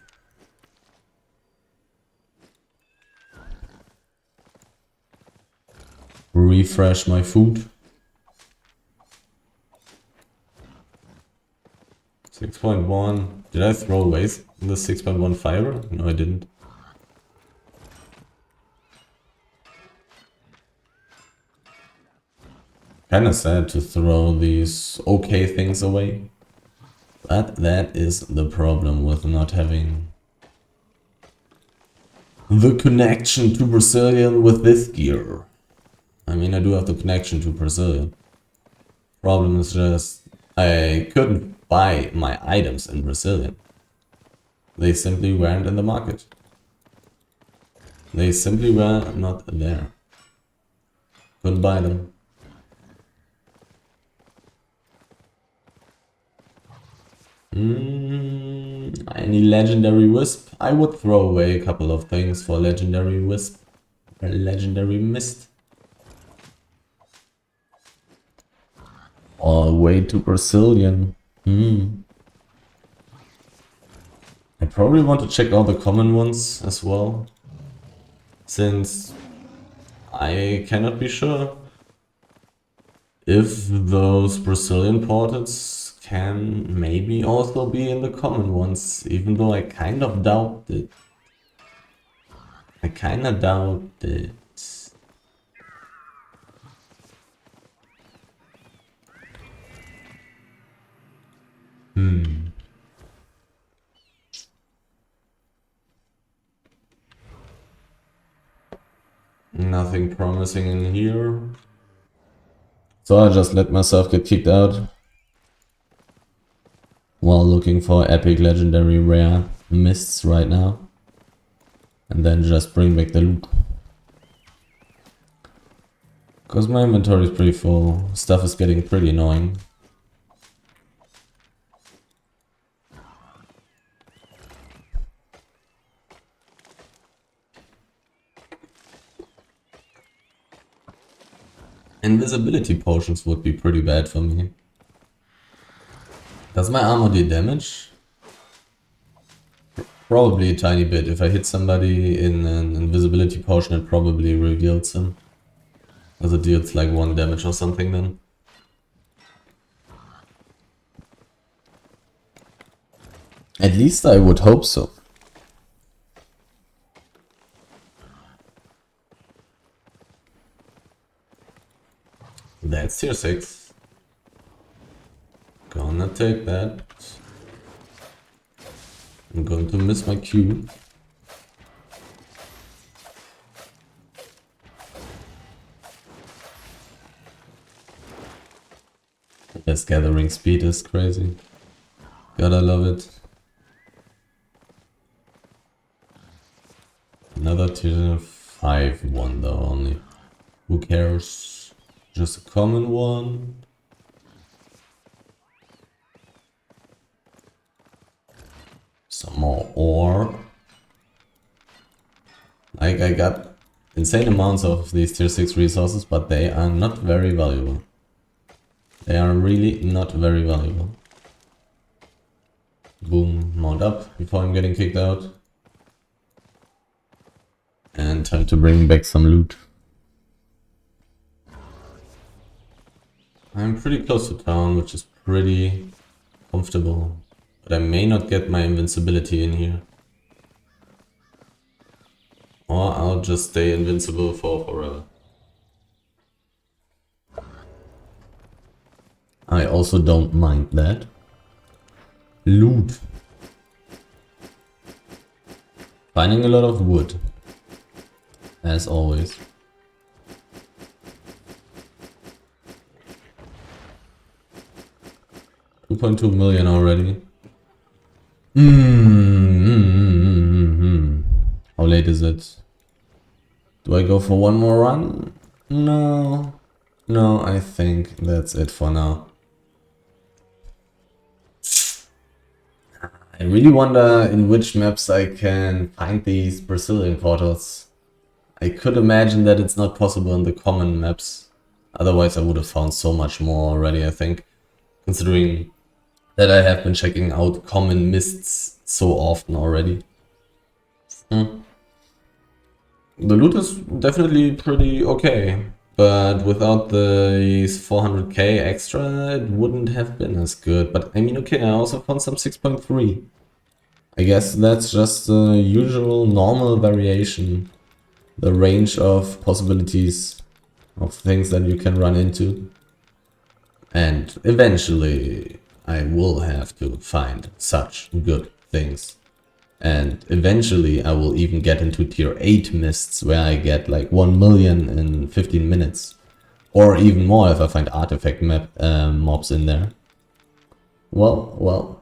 refresh my food. 6.1. Did I throw away the 6.1 fiber? No, I didn't. Kinda sad to throw these okay things away. But that is the problem with not having the connection to Brecilien with this gear. I mean, I do have the connection to Brecilien. Problem is just, I couldn't buy my items in Brecilien. They simply weren't in the market. They simply were not there. Couldn't buy them. Any legendary wisp? I would throw away a couple of things for legendary wisp. A legendary mist. All the way to Brecilien. I probably want to check all the common ones as well. Since I cannot be sure if those Brecilien portals can maybe also be in the common ones, even though I kind of doubt it. I kinda doubt it. Nothing promising in here. So I just let myself get kicked out while looking for epic legendary rare mists right now. And then just bring back the loot. Because my inventory is pretty full. Stuff is getting pretty annoying. Invisibility potions would be pretty bad for me. Does my armor deal damage? Probably a tiny bit. If I hit somebody in an invisibility potion, it probably reveals him. As it deals like 1 damage or something then. At least I would hope so. That's tier 6. Gonna take that. I'm going to miss my Q. This gathering speed is crazy. Gotta love it. Another tier 5 one though only. Who cares? Just a common one. Some more ore. Like, I got insane amounts of these tier 6 resources, but they are not very valuable. They are really not very valuable. Boom, mount up before I'm getting kicked out. And time to bring back some loot. I'm pretty close to town, which is pretty comfortable. But I may not get my invincibility in here. Or I'll just stay invincible for forever. I also don't mind that. Loot. Finding a lot of wood. As always. $2.2 million already. How late is it? Do I go for one more run? No. No, I think that's it for now. I really wonder in which maps I can find these Brecilien portals. I could imagine that it's not possible in the common maps. Otherwise I would have found so much more already, I think. Considering that I have been checking out common mists so often already. The loot is definitely pretty okay. But without these 400k extra, it wouldn't have been as good. But I mean, okay, I also found some 6.3. I guess that's just the usual normal variation. The range of possibilities of things that you can run into. And eventually I will have to find such good things. And eventually I will even get into tier 8 mists where I get like 1 million in 15 minutes. Or even more if I find artifact mobs in there. Well,